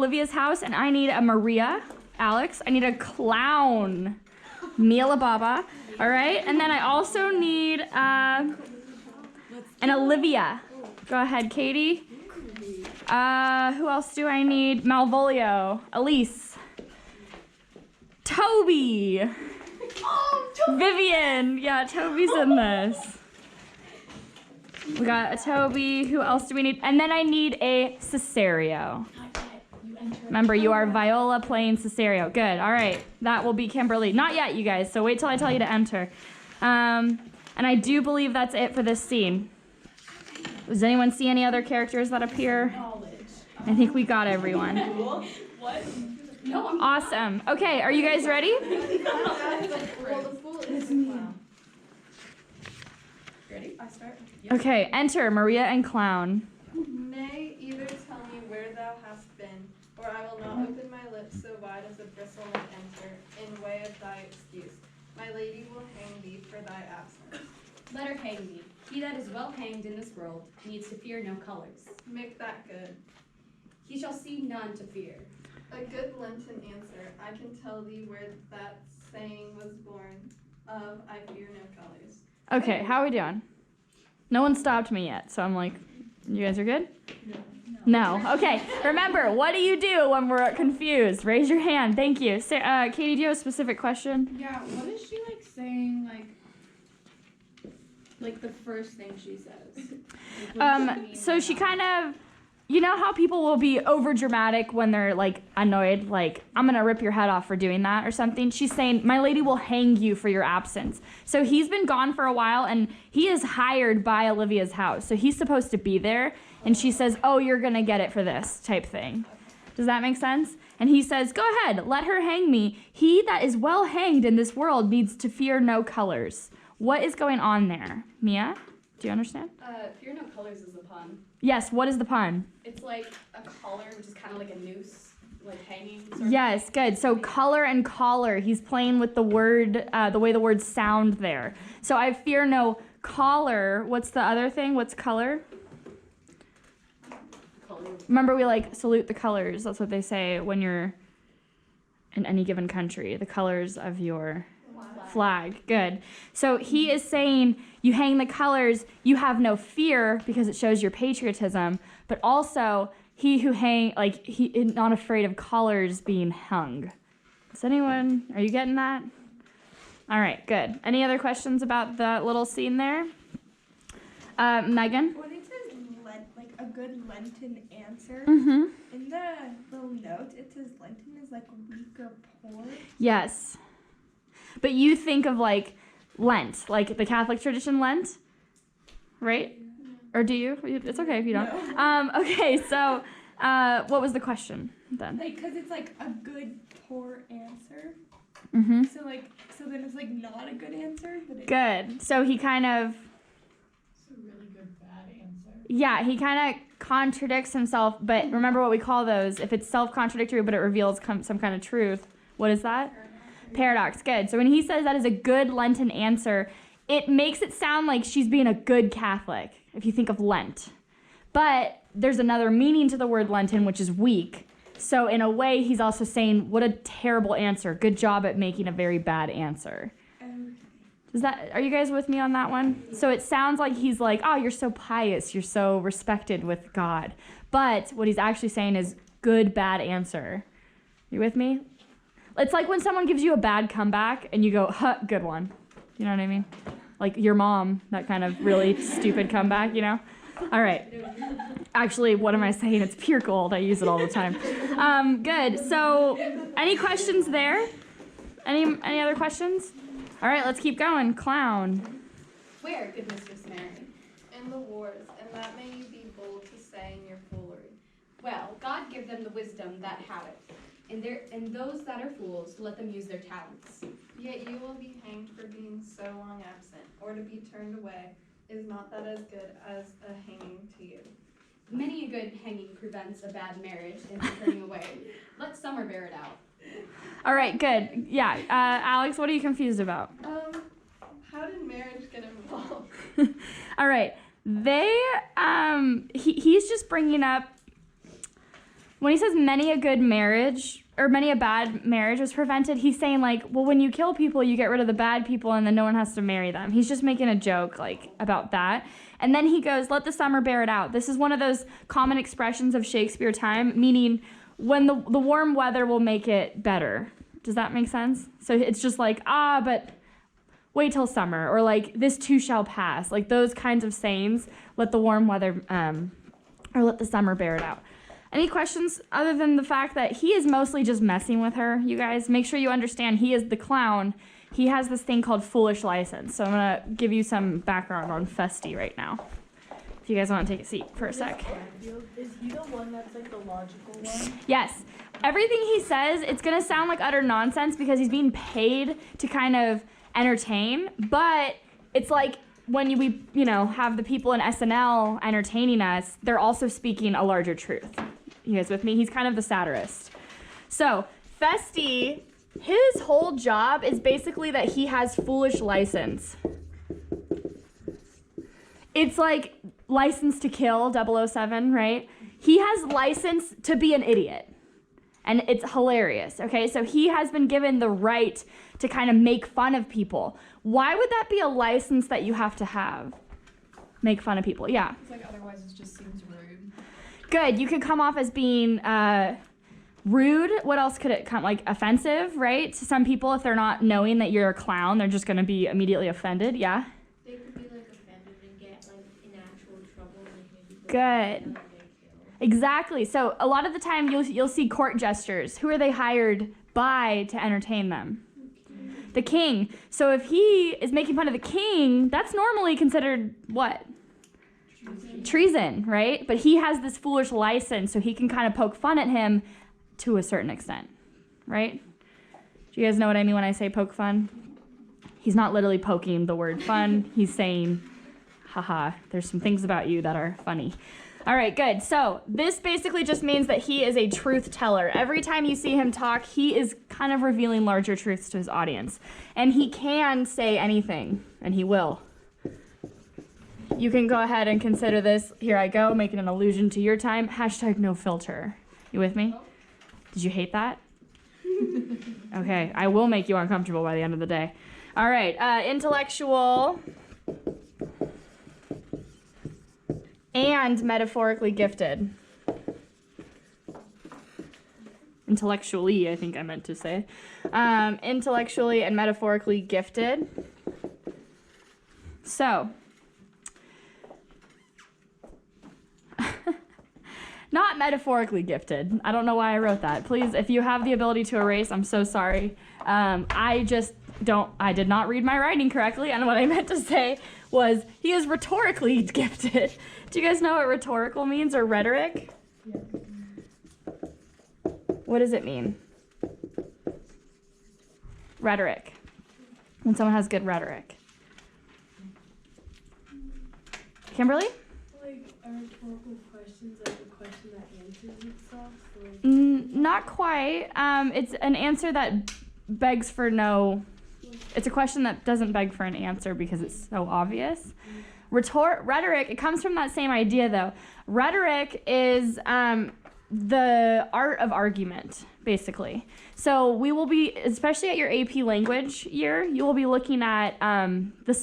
Olivia's house, and I need a Maria. Alex, I need a clown. Mila Baba. All right, and then I also need an Olivia. Go ahead, Katie. Who else do I need? Malvolio. Elise. Toby. Oh, Toby. Vivian. Yeah, Toby's in this. We got a Toby. Who else do we need? And then I need a Cesario. Remember, you are Viola playing Cesario. Good. All right. That will be Kimberly. Not yet, you guys. So wait till I tell you to enter. And I do believe that's it for this scene. Does anyone see any other characters that appear? I think we got everyone. What? Awesome. Okay, are you guys ready? Ready? I start? Okay, enter Maria and Clown. Nay, either tell me where thou hast been, or I will not open my lips so wide as a bristle may enter, in way of thy excuse. My lady will hang thee for thy absence. Let her hang me. He that is well hanged in this world needs to fear no colors. Make that good. He shall see none to fear. A good Lenten answer, I can tell thee where that saying was born of, I fear no colors. Okay, how are we doing? No one stopped me yet, so I'm like, you guys are good? No. Okay, remember, what do you do when we're confused? Raise your hand. Thank you. Katie, do you have a specific question? Yeah, what is she like saying, like the first thing she says? Like, So she kind of, you know how people will be over dramatic when they're like annoyed, like, I'm gonna rip your head off for doing that or something. She's saying, my lady will hang you for your absence. So he's been gone for a while and he is hired by Olivia's house. So he's supposed to be there. And she says, oh, you're gonna get it for this type thing. Does that make sense? And he says, go ahead, let her hang me. He that is well hanged in this world needs to fear no colors. What is going on there? Mia, do you understand? Fear no colors is a pun. Yes, what is the pun? It's like a collar, which is kind of like a noose, like hanging. Sort of. Yes, good. So color and collar. He's playing with the word, the way the words sound there. So I fear no collar. What's the other thing? What's color? Remember, we like salute the colors. That's what they say when you're in any given country. The colors of your flag. Good. So he is saying you hang the colors, you have no fear because it shows your patriotism, but also he who he is not afraid of colors being hung. Is anyone, are you getting that? All right, good. Any other questions about the little scene there? Megan? When it says like a good Lenten answer, Mm-hmm. in the little note it says Lenten is like weak or poor. Yes. But you think of like Lent, like the Catholic tradition Lent, right? Or do you? It's okay if you don't. No. Okay, so what was the question then? Like, cause it's like a good poor answer. Mm-hmm. So then it's like not a good answer, but it's Good. So he kind of, It's a really good bad answer. yeah, he kind of contradicts himself. But remember what we call those. If it's self-contradictory, but it reveals some kind of truth. What is that? Paradox. Good. So when he says that is a good Lenten answer, it makes it sound like she's being a good Catholic, if you think of Lent. But there's another meaning to the word Lenten, which is weak. So in a way, he's also saying, what a terrible answer. Good job at making a very bad answer. Are you guys with me on that one? So it sounds like he's like, oh, you're so pious. You're so respected with God. But what he's actually saying is good, bad answer. You with me? It's like when someone gives you a bad comeback and you go, huh, good one. You know what I mean? Like your mom, that kind of really stupid comeback, you know? All right. Actually, what am I saying? It's pure gold. I use it all the time. Good. So any questions there? Any other questions? All right, let's keep going. Clown. Where, good Mistress Mary? In the wars, and that may you be bold to say in your foolery. Well, God give them the wisdom that have it. And those that are fools, let them use their talents. Yet you will be hanged for being so long absent, or to be turned away. Is not that as good as a hanging to you? Many a good hanging prevents a bad marriage and turning away. Let summer bear it out. All right, good. Yeah, Alex, what are you confused about? How did marriage get involved? All right, he's just bringing up when he says many a good marriage or many a bad marriage was prevented, he's saying like, well, when you kill people, you get rid of the bad people and then no one has to marry them. He's just making a joke like about that. And then he goes, let the summer bear it out. This is one of those common expressions of Shakespeare time, meaning when the warm weather will make it better. Does that make sense? So it's just like, but wait till summer, or like this too shall pass. Like those kinds of sayings, let the warm weather, or let the summer bear it out. Any questions other than the fact that he is mostly just messing with her, you guys? Make sure you understand he is the clown. He has this thing called foolish license. So I'm going to give you some background on Feste right now. If you guys want to take a seat for a sec. Is he the one that's like the logical one? Yes. Everything he says, it's going to sound like utter nonsense because he's being paid to kind of entertain. But it's like when we have the people in SNL entertaining us, they're also speaking a larger truth. You guys with me? He's kind of the satirist. So Feste, his whole job is basically that he has foolish license. It's like License to Kill 007, right? He has license to be an idiot. And it's hilarious, okay? So he has been given the right to kind of make fun of people. Why would that be a license that you have to have? Make fun of people, yeah. It's like otherwise it just seems rude. Good, you could come off as being rude. What else could it come, like offensive, right? To some people, if they're not knowing that you're a clown, they're just gonna be immediately offended, yeah? They could be like offended and get like in actual trouble. Like maybe Good. Exactly. So a lot of the time you'll see court jesters. Who are they hired by to entertain them? The king. So if he is making fun of the king, that's normally considered what? Treason, right? But he has this foolish license, so he can kind of poke fun at him to a certain extent, right? Do you guys know what I mean when I say poke fun? He's not literally poking the word fun. He's saying, haha, there's some things about you that are funny. All right, good. So this basically just means that he is a truth teller. Every time you see him talk, he is kind of revealing larger truths to his audience. And he can say anything, and he will. You can go ahead and consider this. Here I go, making an allusion to your time. Hashtag no filter. You with me? Did you hate that? Okay, I will make you uncomfortable by the end of the day. All right, intellectual and metaphorically gifted. Intellectually, I think I meant to say. Intellectually and metaphorically gifted. So, not metaphorically gifted. I don't know why I wrote that. Please, if you have the ability to erase, I'm so sorry. I did not read my writing correctly, and what I meant to say was he is rhetorically gifted. Do you guys know what rhetorical means, or rhetoric? Yeah. What does it mean? Rhetoric. When someone has good rhetoric. Kimberly? Like a rhetorical question is like a question that answers itself. Like, Not quite. It's an answer that begs for no. It's a question that doesn't beg for an answer because it's so obvious. Rhetoric, it comes from that same idea though. Rhetoric is the art of argument, basically. So we will be, especially at your AP language year, you will be looking at the